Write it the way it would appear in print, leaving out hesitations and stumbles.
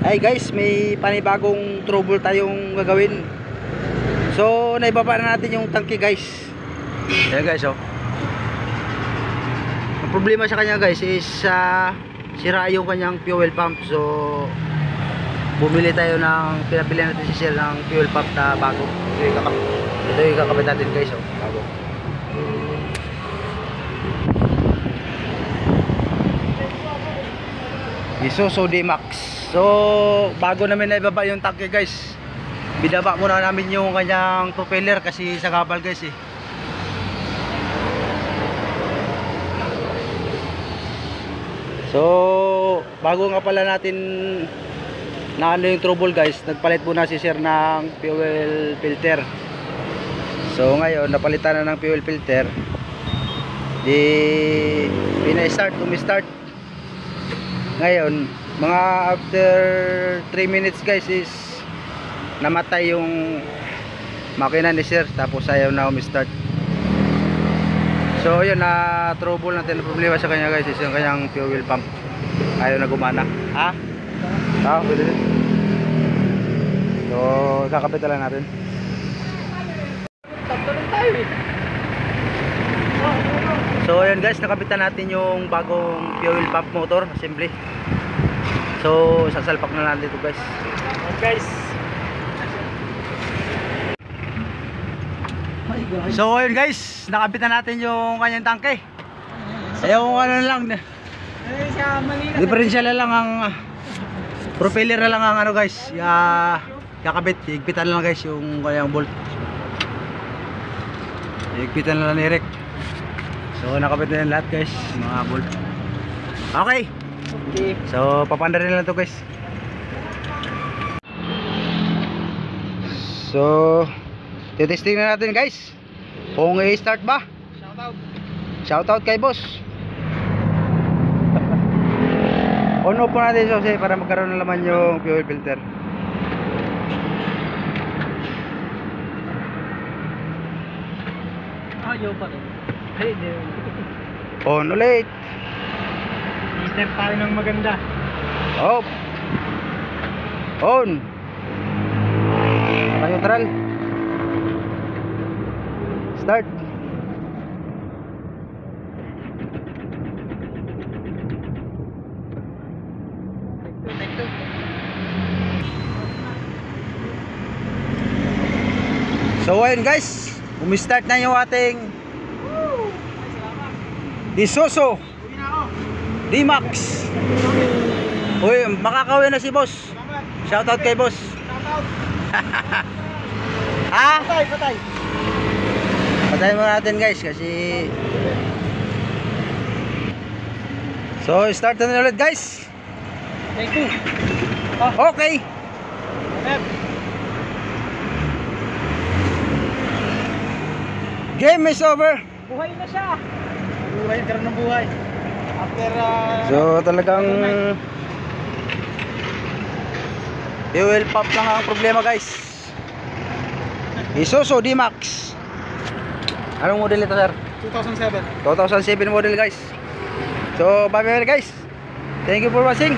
Ay guys, may panibagong trouble tayong gagawin. So, naibaba na natin yung tangke guys. Ayan guys, oh. Ang problema sa kanya guys is sira yung kanyang fuel pump. So, bumili tayo ng, pinabili natin si Sir ng fuel pump na bago. Ito yung kakabit natin guys, oh. Bago. Isuzu D-Max. So, bago namin naibaba yung tangke guys, binaba muna namin yung kanyang propeller kasi sa kapal guys eh. So, bago nga pala natin na ano yung trouble guys, nagpalit muna si Sir ng fuel filter. So, ngayon napalitan na ng fuel filter. Di pina-start, umi-start. Ngayon, mga after 3 minutes guys is namatay yung makina ni Sir, tapos ayaw na umi-start. So yun, na trouble natin, na problema sa kanya guys is yung kanyang fuel pump, ayaw na gumana. Ha? Pwede din. So kakapit lang natin. So ayun guys, nakapitan natin yung bagong fuel pump motor assembly. So sasalpak na natin ito guys. Guys. So ayun guys, nakapitan natin yung kanyang tangke. Ayaw ano lang, differential na lang ang propeller na lang ang ano guys, kakabit, higpitan na lang guys yung kanyang bolt. Higpitan na lang ni Rick. So nakabit na yan lahat guys, mga bolt. Okay. So papandarin lang to guys. So testing na natin guys kung i-start ba. Shoutout kay boss. On-off po natin so para magkaroon ng laman yung fuel filter. Ayaw pa rin. On ulit. Step tayo ng maganda. Off. On. Neutral. Start. So ayun guys, umi-start na yung ating Isuzu D-Max. Uy, makakauwi na si boss. Shoutout kay boss. Ha? Patay. Patayin muna natin guys kasi. So start na ulit guys. Thank you. Okay. Game is over. Buhay na siya. Buhay, karoon ng buhay. After So talagang fuel pump lang ang problema guys. Isuzu D-Max. Anong model ito sir? 2007. 2007 model guys. So bye bye guys. Thank you for watching.